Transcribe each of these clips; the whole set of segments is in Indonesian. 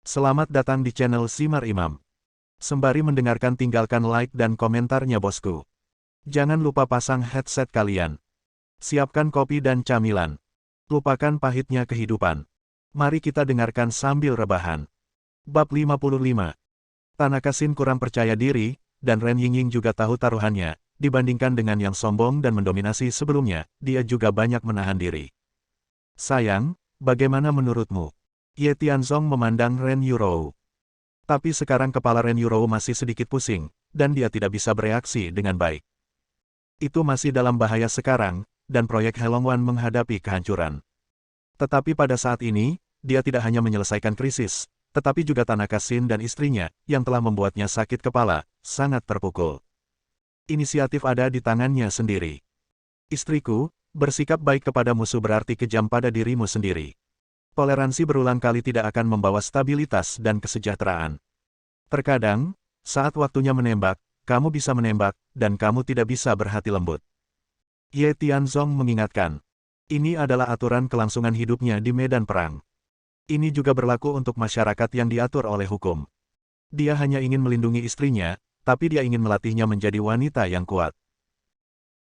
Selamat datang di channel Simar Imam. Sembari mendengarkan tinggalkan like dan komentarnya bosku. Jangan lupa pasang headset kalian. Siapkan kopi dan camilan. Lupakan pahitnya kehidupan. Mari kita dengarkan sambil rebahan. Bab 55. Tanaka Shin kurang percaya diri, dan Ren Yingying juga tahu taruhannya. Dibandingkan dengan yang sombong dan mendominasi sebelumnya, dia juga banyak menahan diri. Sayang, bagaimana menurutmu? Ye Tianzong memandang Ren Yurou. Tapi sekarang kepala Ren Yurou masih sedikit pusing, dan dia tidak bisa bereaksi dengan baik. Itu masih dalam bahaya sekarang, dan proyek Helongwan menghadapi kehancuran. Tetapi pada saat ini, dia tidak hanya menyelesaikan krisis, tetapi juga Tanaka Shin dan istrinya, yang telah membuatnya sakit kepala, sangat terpukul. Inisiatif ada di tangannya sendiri. Istriku, bersikap baik kepada musuh berarti kejam pada dirimu sendiri. Toleransi berulang kali tidak akan membawa stabilitas dan kesejahteraan. Terkadang, saat waktunya menembak, kamu bisa menembak, dan kamu tidak bisa berhati lembut. Ye Tianzong mengingatkan. Ini adalah aturan kelangsungan hidupnya di medan perang. Ini juga berlaku untuk masyarakat yang diatur oleh hukum. Dia hanya ingin melindungi istrinya, tapi dia ingin melatihnya menjadi wanita yang kuat.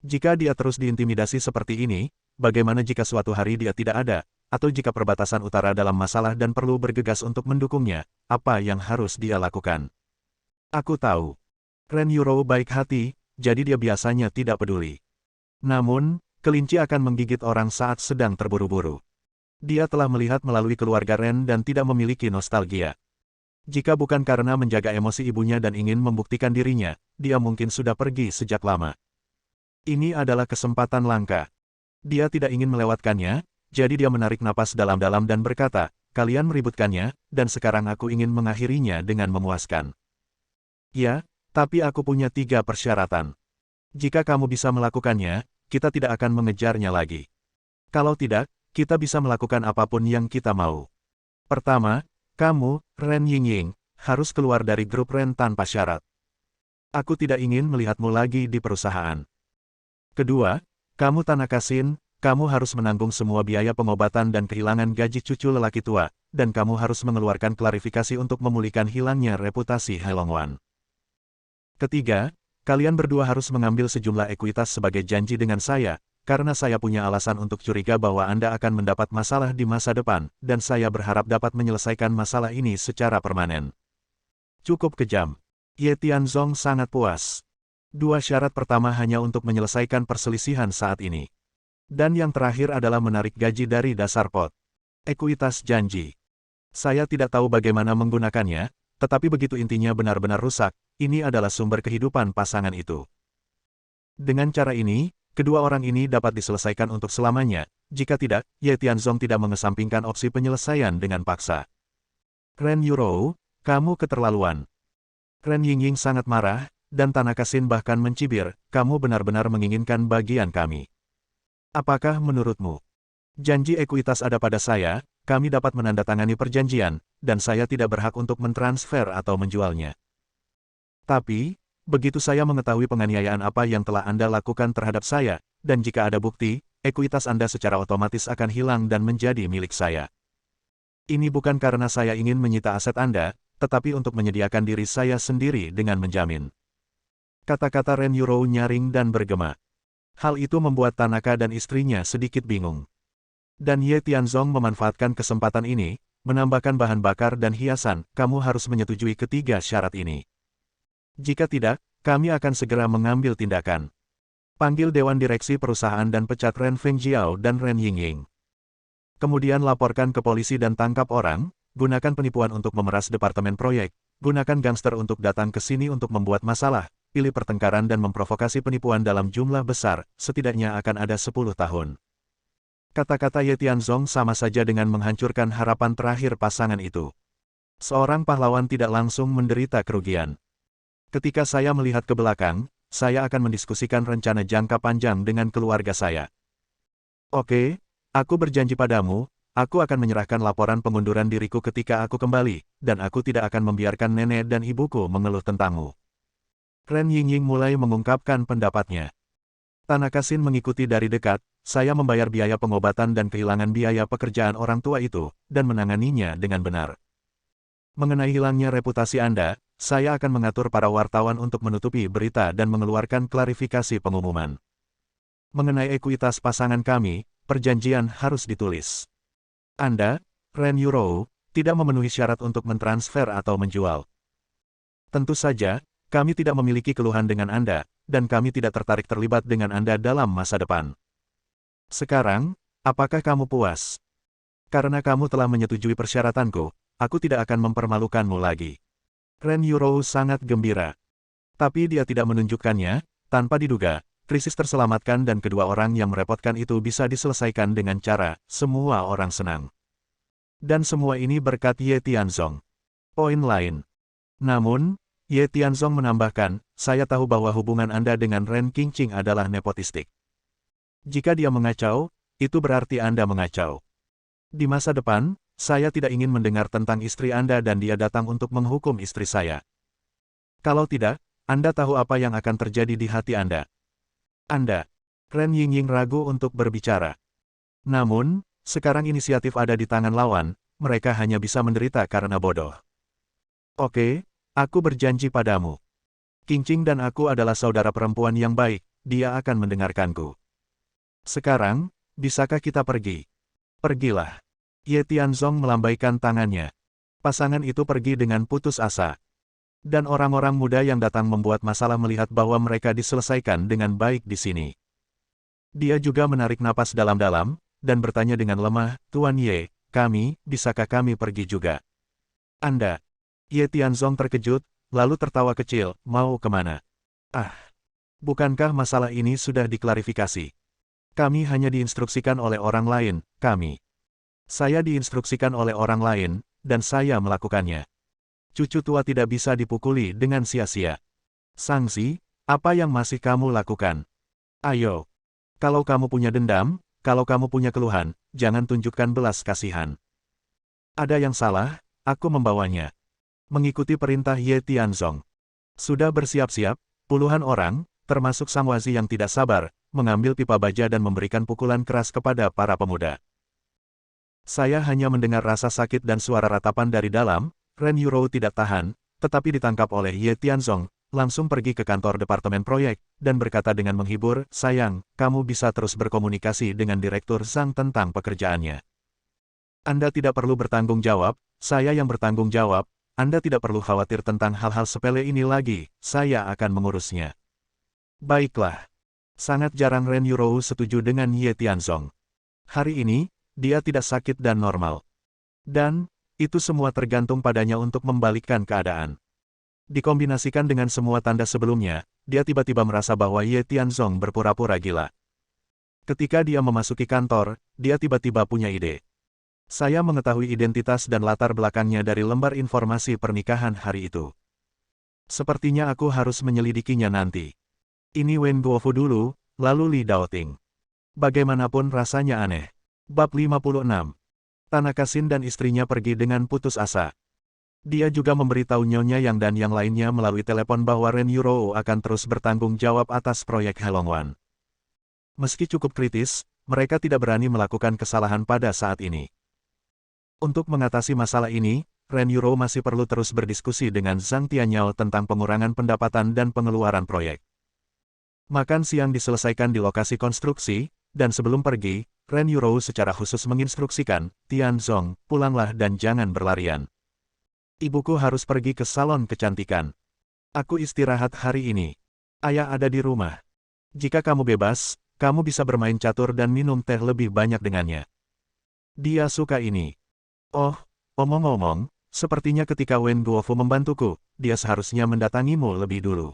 Jika dia terus diintimidasi seperti ini, bagaimana jika suatu hari dia tidak ada? Atau jika perbatasan utara dalam masalah dan perlu bergegas untuk mendukungnya, apa yang harus dia lakukan? Aku tahu. Ren Yurou baik hati, jadi dia biasanya tidak peduli. Namun, kelinci akan menggigit orang saat sedang terburu-buru. Dia telah melihat melalui keluarga Ren dan tidak memiliki nostalgia. Jika bukan karena menjaga emosi ibunya dan ingin membuktikan dirinya, dia mungkin sudah pergi sejak lama. Ini adalah kesempatan langka. Dia tidak ingin melewatkannya. Jadi dia menarik napas dalam-dalam dan berkata, kalian meributkannya, dan sekarang aku ingin mengakhirinya dengan memuaskan. Ya, tapi aku punya 3 persyaratan. Jika kamu bisa melakukannya, kita tidak akan mengejarnya lagi. Kalau tidak, kita bisa melakukan apapun yang kita mau. Pertama, kamu, Ren Yingying, harus keluar dari grup Ren tanpa syarat. Aku tidak ingin melihatmu lagi di perusahaan. Kedua, kamu Tanaka Shin, kamu harus menanggung semua biaya pengobatan dan kehilangan gaji cucu lelaki tua, dan kamu harus mengeluarkan klarifikasi untuk memulihkan hilangnya reputasi Helongwan. Ketiga, kalian berdua harus mengambil sejumlah ekuitas sebagai janji dengan saya, karena saya punya alasan untuk curiga bahwa Anda akan mendapat masalah di masa depan, dan saya berharap dapat menyelesaikan masalah ini secara permanen. Cukup kejam. Ye Tianzong sangat puas. 2 syarat pertama hanya untuk menyelesaikan perselisihan saat ini. Dan yang terakhir adalah menarik gaji dari dasar pot. Ekuitas janji. Saya tidak tahu bagaimana menggunakannya, tetapi begitu intinya benar-benar rusak, ini adalah sumber kehidupan pasangan itu. Dengan cara ini, kedua orang ini dapat diselesaikan untuk selamanya, jika tidak, Ye Tianzong tidak mengesampingkan opsi penyelesaian dengan paksa. Ren Yurou, kamu keterlaluan. Ren Yingying sangat marah, dan Tanaka Shin bahkan mencibir, kamu benar-benar menginginkan bagian kami. Apakah menurutmu? Janji ekuitas ada pada saya, kami dapat menandatangani perjanjian, dan saya tidak berhak untuk mentransfer atau menjualnya. Tapi, begitu saya mengetahui penganiayaan apa yang telah Anda lakukan terhadap saya, dan jika ada bukti, ekuitas Anda secara otomatis akan hilang dan menjadi milik saya. Ini bukan karena saya ingin menyita aset Anda, tetapi untuk menyediakan diri saya sendiri dengan menjamin. Kata-kata Ren Yurou nyaring dan bergema. Hal itu membuat Tanaka dan istrinya sedikit bingung. Dan Ye Tianzong memanfaatkan kesempatan ini, menambahkan bahan bakar dan hiasan, kamu harus menyetujui ketiga syarat ini. Jika tidak, kami akan segera mengambil tindakan. Panggil Dewan Direksi Perusahaan dan pecat Ren Fengjiao dan Ren Yingying. Kemudian laporkan ke polisi dan tangkap orang, gunakan penipuan untuk memeras departemen proyek, gunakan gangster untuk datang ke sini untuk membuat masalah, pilih pertengkaran dan memprovokasi penipuan dalam jumlah besar, setidaknya akan ada 10 tahun. Kata-kata Ye Tianzong sama saja dengan menghancurkan harapan terakhir pasangan itu. Seorang pahlawan tidak langsung menderita kerugian. Ketika saya melihat ke belakang, saya akan mendiskusikan rencana jangka panjang dengan keluarga saya. Oke, aku berjanji padamu, aku akan menyerahkan laporan pengunduran diriku ketika aku kembali, dan aku tidak akan membiarkan nenek dan ibuku mengeluh tentangmu. Ren Yingying mulai mengungkapkan pendapatnya. Tanaka Shin mengikuti dari dekat, saya membayar biaya pengobatan dan kehilangan biaya pekerjaan orang tua itu, dan menanganinya dengan benar. Mengenai hilangnya reputasi Anda, saya akan mengatur para wartawan untuk menutupi berita dan mengeluarkan klarifikasi pengumuman. Mengenai ekuitas pasangan kami, perjanjian harus ditulis. Anda, Ren Yurou, tidak memenuhi syarat untuk mentransfer atau menjual. Tentu saja, kami tidak memiliki keluhan dengan Anda, dan kami tidak tertarik terlibat dengan Anda dalam masa depan. Sekarang, apakah kamu puas? Karena kamu telah menyetujui persyaratanku, aku tidak akan mempermalukanmu lagi. Ren Yurou sangat gembira. Tapi dia tidak menunjukkannya, tanpa diduga, krisis terselamatkan dan kedua orang yang merepotkan itu bisa diselesaikan dengan cara, semua orang senang. Dan semua ini berkat Ye Tianzong. Poin lain. Namun, Ye Tianzong menambahkan, saya tahu bahwa hubungan Anda dengan Ren Qingqing adalah nepotistik. Jika dia mengacau, itu berarti Anda mengacau. Di masa depan, saya tidak ingin mendengar tentang istri Anda dan dia datang untuk menghukum istri saya. Kalau tidak, Anda tahu apa yang akan terjadi di hati Anda. Anda. Ren Yingying ragu untuk berbicara. Namun, sekarang inisiatif ada di tangan lawan, mereka hanya bisa menderita karena bodoh. Oke, aku berjanji padamu. Qingqing dan aku adalah saudara perempuan yang baik, dia akan mendengarkanku. Sekarang, bisakah kita pergi? Pergilah. Ye Tianzong melambaikan tangannya. Pasangan itu pergi dengan putus asa. Dan orang-orang muda yang datang membuat masalah melihat bahwa mereka diselesaikan dengan baik di sini. Dia juga menarik napas dalam-dalam, dan bertanya dengan lemah, Tuan Ye, bisakah kami pergi juga? Anda. Ye Tianzong terkejut, lalu tertawa kecil, mau kemana? Ah, bukankah masalah ini sudah diklarifikasi? Kami hanya diinstruksikan oleh orang lain, Saya diinstruksikan oleh orang lain, dan saya melakukannya. Cucu tua tidak bisa dipukuli dengan sia-sia. Sanksi, apa yang masih kamu lakukan? Ayo. Kalau kamu punya dendam, kalau kamu punya keluhan, jangan tunjukkan belas kasihan. Ada yang salah, aku membawanya. Mengikuti perintah Ye Tianzong. Sudah bersiap-siap, puluhan orang, termasuk Sang Wazi yang tidak sabar, mengambil pipa baja dan memberikan pukulan keras kepada para pemuda. Saya hanya mendengar rasa sakit dan suara ratapan dari dalam. Ren Yurou tidak tahan, tetapi ditangkap oleh Ye Tianzong, langsung pergi ke kantor departemen proyek, dan berkata dengan menghibur, sayang, kamu bisa terus berkomunikasi dengan Direktur Zhang tentang pekerjaannya. Anda tidak perlu bertanggung jawab, saya yang bertanggung jawab, Anda tidak perlu khawatir tentang hal-hal sepele ini lagi, saya akan mengurusnya. Baiklah. Sangat jarang Ren Yurou setuju dengan Ye Tianzong. Hari ini, dia tidak sakit dan normal. Dan, itu semua tergantung padanya untuk membalikkan keadaan. Dikombinasikan dengan semua tanda sebelumnya, dia tiba-tiba merasa bahwa Ye Tianzong berpura-pura gila. Ketika dia memasuki kantor, dia tiba-tiba punya ide. Saya mengetahui identitas dan latar belakangnya dari lembar informasi pernikahan hari itu. Sepertinya aku harus menyelidikinya nanti. Ini Wen Guofu dulu, lalu Li Daoting. Bagaimanapun rasanya aneh. Bab 56. Tanaka Xin dan istrinya pergi dengan putus asa. Dia juga memberitahu Nyonya Yang dan yang lainnya melalui telepon bahwa Ren Yurou akan terus bertanggung jawab atas proyek Helongwan. Meski cukup kritis, mereka tidak berani melakukan kesalahan pada saat ini. Untuk mengatasi masalah ini, Ren Yurou masih perlu terus berdiskusi dengan Zhang Tianyao tentang pengurangan pendapatan dan pengeluaran proyek. Makan siang diselesaikan di lokasi konstruksi, dan sebelum pergi, Ren Yurou secara khusus menginstruksikan, Tianzong, pulanglah dan jangan berlarian. Ibuku harus pergi ke salon kecantikan. Aku istirahat hari ini. Ayah ada di rumah. Jika kamu bebas, kamu bisa bermain catur dan minum teh lebih banyak dengannya. Dia suka ini. Oh, omong-omong, sepertinya ketika Wen Guofu membantuku, dia seharusnya mendatangimu lebih dulu.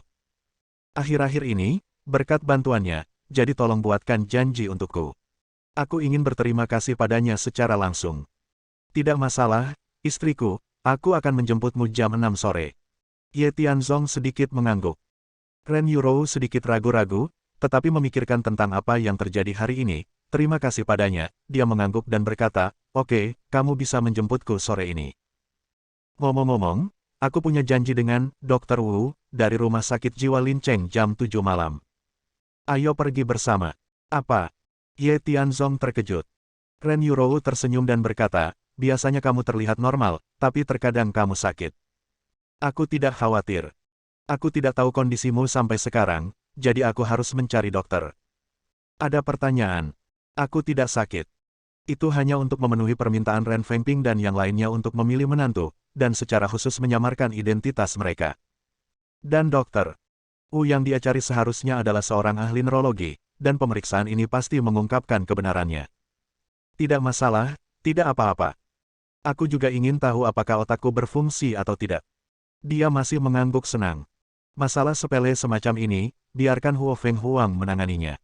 Akhir-akhir ini, berkat bantuannya, jadi tolong buatkan janji untukku. Aku ingin berterima kasih padanya secara langsung. Tidak masalah, istriku, aku akan menjemputmu jam 6 sore. Ye Tianzong sedikit mengangguk. Ren Yurou sedikit ragu-ragu, tetapi memikirkan tentang apa yang terjadi hari ini. Terima kasih padanya, dia mengangguk dan berkata, oke, kamu bisa menjemputku sore ini. Ngomong-ngomong, aku punya janji dengan Dr. Wu, dari rumah sakit jiwa Lincheng jam 7 malam. Ayo pergi bersama. Apa? Ye Tianzong terkejut. Ren Yurou tersenyum dan berkata, biasanya kamu terlihat normal, tapi terkadang kamu sakit. Aku tidak khawatir. Aku tidak tahu kondisimu sampai sekarang, jadi aku harus mencari dokter. Ada pertanyaan. Aku tidak sakit. Itu hanya untuk memenuhi permintaan Ren Fengping dan yang lainnya untuk memilih menantu, dan secara khusus menyamarkan identitas mereka. Dan dokter Wu yang dia cari seharusnya adalah seorang ahli neurologi, dan pemeriksaan ini pasti mengungkapkan kebenarannya. Tidak masalah, tidak apa-apa. Aku juga ingin tahu apakah otakku berfungsi atau tidak. Dia masih mengangguk senang. Masalah sepele semacam ini, biarkan Huo Feng Huang menanganinya.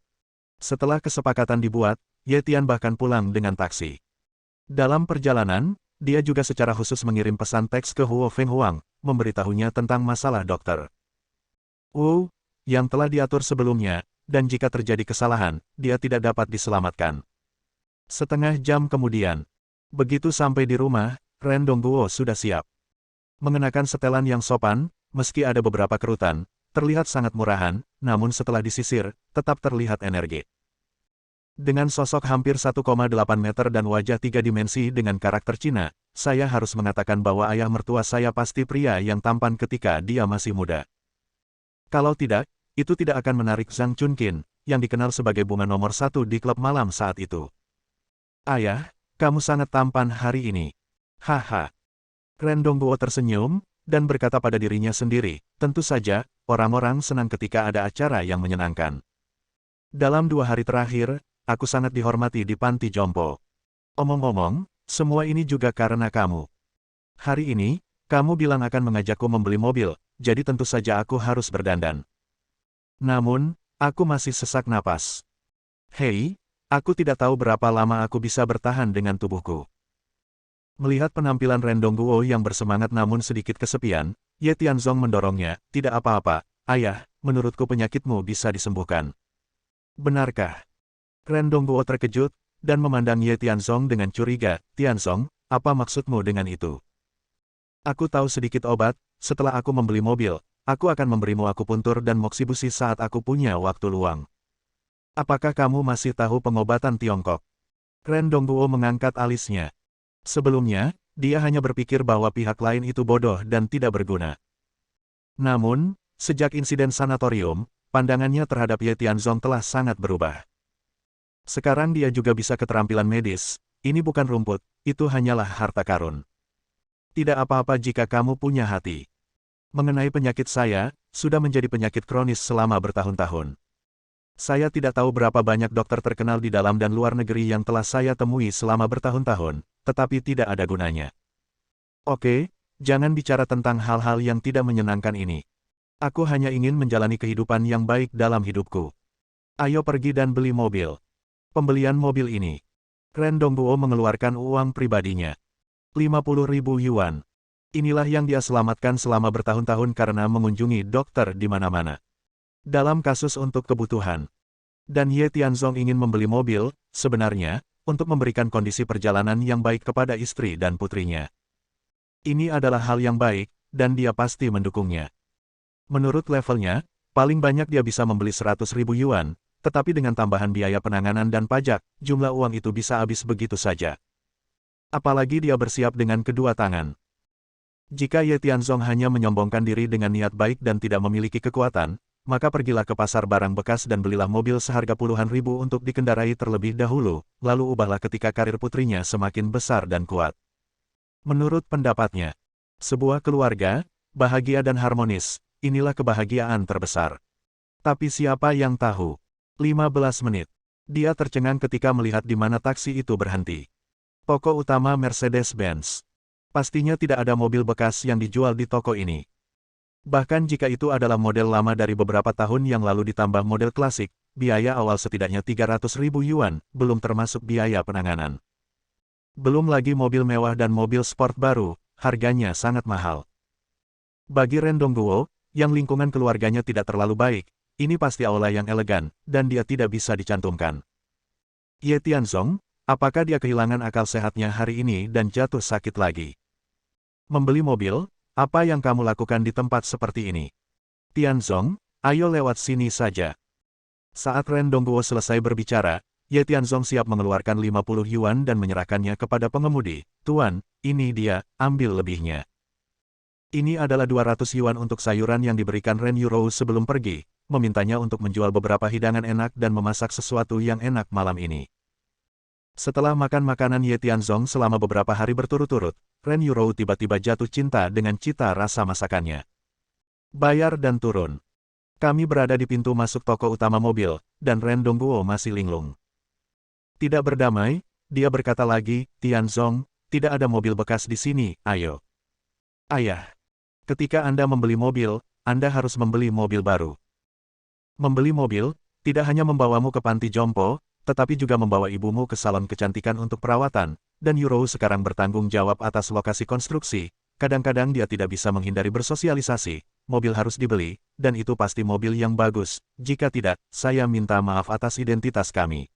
Setelah kesepakatan dibuat, Ye Tian bahkan pulang dengan taksi. Dalam perjalanan, dia juga secara khusus mengirim pesan teks ke Huo Feng Huang, memberitahunya tentang masalah dokter Wu, yang telah diatur sebelumnya, dan jika terjadi kesalahan, dia tidak dapat diselamatkan. Setengah jam kemudian, begitu sampai di rumah, Ren Dongguo sudah siap. Mengenakan setelan yang sopan, meski ada beberapa kerutan, terlihat sangat murahan, namun setelah disisir, tetap terlihat energi. Dengan sosok hampir 1,8 meter dan wajah 3 dimensi dengan karakter Cina, saya harus mengatakan bahwa ayah mertua saya pasti pria yang tampan ketika dia masih muda. Kalau tidak, itu tidak akan menarik Zhang Chunqin, yang dikenal sebagai bunga nomor 1 di klub malam saat itu. Ayah, kamu sangat tampan hari ini. Haha. Ren Dongguo tersenyum, dan berkata pada dirinya sendiri, tentu saja, orang-orang senang ketika ada acara yang menyenangkan. Dalam 2 hari terakhir, aku sangat dihormati di panti jompo. Omong-omong, semua ini juga karena kamu. Hari ini, kamu bilang akan mengajakku membeli mobil, jadi tentu saja aku harus berdandan. Namun, aku masih sesak napas. Hei, aku tidak tahu berapa lama aku bisa bertahan dengan tubuhku. Melihat penampilan Ren Dongguo yang bersemangat namun sedikit kesepian, Ye Tianzong mendorongnya, tidak apa-apa, ayah, menurutku penyakitmu bisa disembuhkan. Benarkah? Ren Dongguo terkejut, dan memandang Ye Tianzong dengan curiga, Tianzong, apa maksudmu dengan itu? Aku tahu sedikit obat, setelah aku membeli mobil, aku akan memberimu akupuntur dan moksibusi saat aku punya waktu luang. Apakah kamu masih tahu pengobatan Tiongkok? Ren Dongguo mengangkat alisnya. Sebelumnya, dia hanya berpikir bahwa pihak lain itu bodoh dan tidak berguna. Namun, sejak insiden sanatorium, pandangannya terhadap Ye Tianzong telah sangat berubah. Sekarang dia juga bisa keterampilan medis, ini bukan rumput, itu hanyalah harta karun. Tidak apa-apa jika kamu punya hati. Mengenai penyakit saya, sudah menjadi penyakit kronis selama bertahun-tahun. Saya tidak tahu berapa banyak dokter terkenal di dalam dan luar negeri yang telah saya temui selama bertahun-tahun, tetapi tidak ada gunanya. Oke, jangan bicara tentang hal-hal yang tidak menyenangkan ini. Aku hanya ingin menjalani kehidupan yang baik dalam hidupku. Ayo pergi dan beli mobil. Pembelian mobil ini. Ren Dongguo mengeluarkan uang pribadinya. 50.000 yuan. Inilah yang dia selamatkan selama bertahun-tahun karena mengunjungi dokter di mana-mana. Dalam kasus untuk kebutuhan. Dan Ye Tianzong ingin membeli mobil, sebenarnya, untuk memberikan kondisi perjalanan yang baik kepada istri dan putrinya. Ini adalah hal yang baik, dan dia pasti mendukungnya. Menurut levelnya, paling banyak dia bisa membeli 100.000 yuan, tetapi dengan tambahan biaya penanganan dan pajak, jumlah uang itu bisa habis begitu saja. Apalagi dia bersiap dengan kedua tangan. Jika Ye Tianzong hanya menyombongkan diri dengan niat baik dan tidak memiliki kekuatan, maka pergilah ke pasar barang bekas dan belilah mobil seharga puluhan ribu untuk dikendarai terlebih dahulu, lalu ubahlah ketika karir putrinya semakin besar dan kuat. Menurut pendapatnya, sebuah keluarga, bahagia dan harmonis, inilah kebahagiaan terbesar. Tapi siapa yang tahu? 15 menit. Dia tercengang ketika melihat di mana taksi itu berhenti. Toko utama Mercedes-Benz. Pastinya tidak ada mobil bekas yang dijual di toko ini. Bahkan jika itu adalah model lama dari beberapa tahun yang lalu ditambah model klasik, biaya awal setidaknya 300.000 yuan, belum termasuk biaya penanganan. Belum lagi mobil mewah dan mobil sport baru, harganya sangat mahal. Bagi Ren Dongguo, yang lingkungan keluarganya tidak terlalu baik, ini pasti aula yang elegan, dan dia tidak bisa dicantumkan. Ye Tianzong, apakah dia kehilangan akal sehatnya hari ini dan jatuh sakit lagi? Membeli mobil, apa yang kamu lakukan di tempat seperti ini? Tianzong, ayo lewat sini saja. Saat Ren Dongguo selesai berbicara, Ye Tianzong siap mengeluarkan 50 yuan dan menyerahkannya kepada pengemudi. Tuan, ini dia, ambil lebihnya. Ini adalah 200 yuan untuk sayuran yang diberikan Ren Yurou sebelum pergi, memintanya untuk menjual beberapa hidangan enak dan memasak sesuatu yang enak malam ini. Setelah makan makanan Ye Tianzong selama beberapa hari berturut-turut, Ren Yurou tiba-tiba jatuh cinta dengan cita rasa masakannya. Bayar dan turun. Kami berada di pintu masuk toko utama mobil, dan Ren Dongguo masih linglung. Tidak berdamai, dia berkata lagi, Tianzong, tidak ada mobil bekas di sini, ayo. Ayah. Ketika Anda membeli mobil, Anda harus membeli mobil baru. Membeli mobil, tidak hanya membawamu ke panti jompo, tetapi juga membawa ibumu ke salon kecantikan untuk perawatan, dan Yurou sekarang bertanggung jawab atas lokasi konstruksi. Kadang-kadang dia tidak bisa menghindari bersosialisasi, mobil harus dibeli, dan itu pasti mobil yang bagus, jika tidak, saya minta maaf atas identitas kami.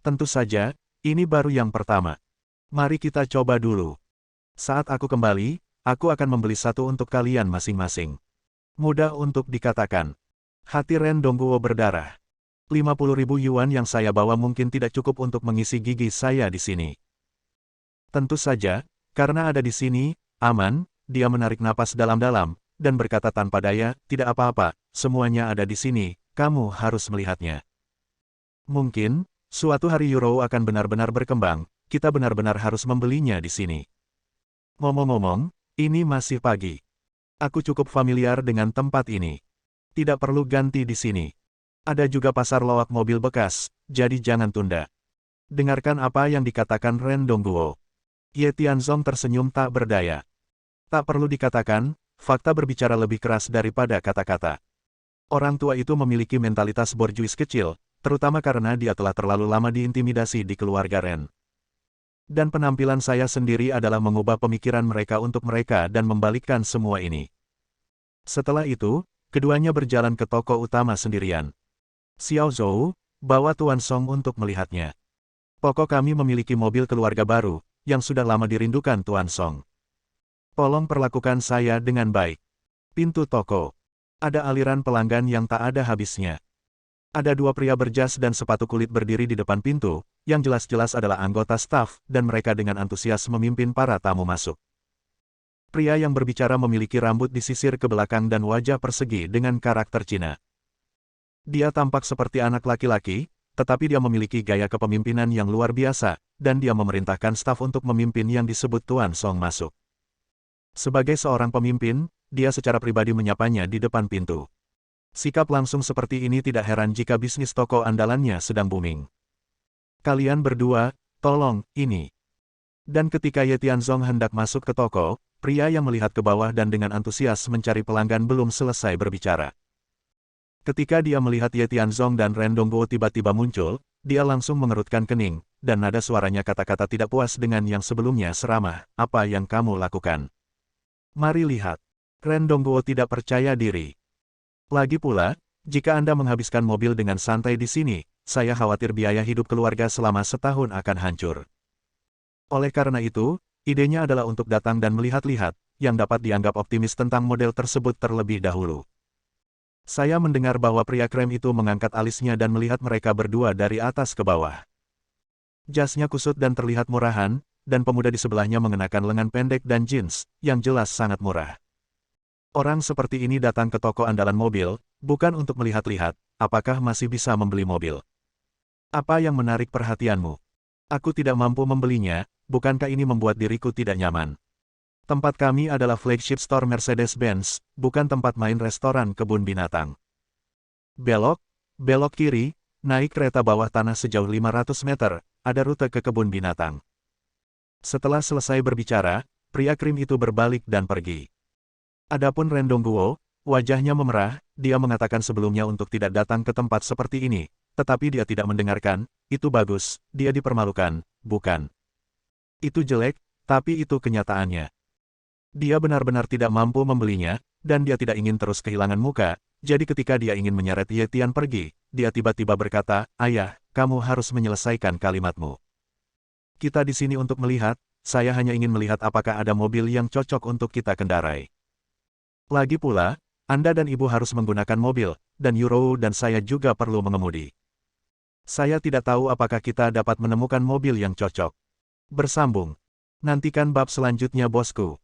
Tentu saja, ini baru yang pertama. Mari kita coba dulu. Saat aku kembali, aku akan membeli satu untuk kalian masing-masing. Mudah untuk dikatakan. Hati Ren Dongguo berdarah. 50.000 yuan yang saya bawa mungkin tidak cukup untuk mengisi gigi saya di sini. Tentu saja, karena ada di sini, aman, dia menarik napas dalam-dalam, dan berkata tanpa daya, tidak apa-apa, semuanya ada di sini, kamu harus melihatnya. Mungkin, suatu hari Yurou akan benar-benar berkembang, kita benar-benar harus membelinya di sini. Ngomong-ngomong, ini masih pagi. Aku cukup familiar dengan tempat ini. Tidak perlu ganti di sini. Ada juga pasar loak mobil bekas, jadi jangan tunda. Dengarkan apa yang dikatakan Ren Dongguo. Ye Tianzong tersenyum tak berdaya. Tak perlu dikatakan, fakta berbicara lebih keras daripada kata-kata. Orang tua itu memiliki mentalitas borjuis kecil, terutama karena dia telah terlalu lama diintimidasi di keluarga Ren. Dan penampilan saya sendiri adalah mengubah pemikiran mereka untuk mereka dan membalikkan semua ini. Setelah itu, keduanya berjalan ke toko utama sendirian. Xiao Zhou, bawa Tuan Song untuk melihatnya. Pokok kami memiliki mobil keluarga baru, yang sudah lama dirindukan Tuan Song. Tolong perlakukan saya dengan baik. Pintu toko. Ada aliran pelanggan yang tak ada habisnya. Ada dua pria berjas dan sepatu kulit berdiri di depan pintu, yang jelas-jelas adalah anggota staf, dan mereka dengan antusias memimpin para tamu masuk. Pria yang berbicara memiliki rambut disisir ke belakang dan wajah persegi dengan karakter Cina. Dia tampak seperti anak laki-laki, tetapi dia memiliki gaya kepemimpinan yang luar biasa, dan dia memerintahkan staf untuk memimpin yang disebut Tuan Song masuk. Sebagai seorang pemimpin, dia secara pribadi menyapanya di depan pintu. Sikap langsung seperti ini tidak heran jika bisnis toko andalannya sedang booming. Kalian berdua, tolong, ini. Dan ketika Ye Tianzong hendak masuk ke toko, pria yang melihat ke bawah dan dengan antusias mencari pelanggan belum selesai berbicara. Ketika dia melihat Ye Tianzong dan Ren Dongguo tiba-tiba muncul, dia langsung mengerutkan kening, dan nada suaranya kata-kata tidak puas dengan yang sebelumnya seramah, apa yang kamu lakukan? Mari lihat. Ren Dongguo tidak percaya diri. Lagi pula, jika Anda menghabiskan mobil dengan santai di sini, saya khawatir biaya hidup keluarga selama setahun akan hancur. Oleh karena itu, idenya adalah untuk datang dan melihat-lihat, yang dapat dianggap optimis tentang model tersebut terlebih dahulu. Saya mendengar bahwa pria krem itu mengangkat alisnya dan melihat mereka berdua dari atas ke bawah. Jasnya kusut dan terlihat murahan, dan pemuda di sebelahnya mengenakan lengan pendek dan jeans, yang jelas sangat murah. Orang seperti ini datang ke toko andalan mobil, bukan untuk melihat-lihat, apakah masih bisa membeli mobil. Apa yang menarik perhatianmu? Aku tidak mampu membelinya, bukankah ini membuat diriku tidak nyaman? Tempat kami adalah flagship store Mercedes-Benz, bukan tempat main restoran kebun binatang. Belok kiri, naik kereta bawah tanah sejauh 500 meter, ada rute ke kebun binatang. Setelah selesai berbicara, pria krim itu berbalik dan pergi. Adapun Ren Dongguo, wajahnya memerah, dia mengatakan sebelumnya untuk tidak datang ke tempat seperti ini, tetapi dia tidak mendengarkan, itu bagus, dia dipermalukan, bukan? Itu jelek, tapi itu kenyataannya. Dia benar-benar tidak mampu membelinya, dan dia tidak ingin terus kehilangan muka, jadi ketika dia ingin menyeret Ye Tian pergi, dia tiba-tiba berkata, "Ayah, kamu harus menyelesaikan kalimatmu. Kita di sini untuk melihat, saya hanya ingin melihat apakah ada mobil yang cocok untuk kita kendarai. Lagi pula, Anda dan Ibu harus menggunakan mobil, dan Yurou dan saya juga perlu mengemudi." Saya tidak tahu apakah kita dapat menemukan mobil yang cocok. Bersambung. Nantikan bab selanjutnya bosku.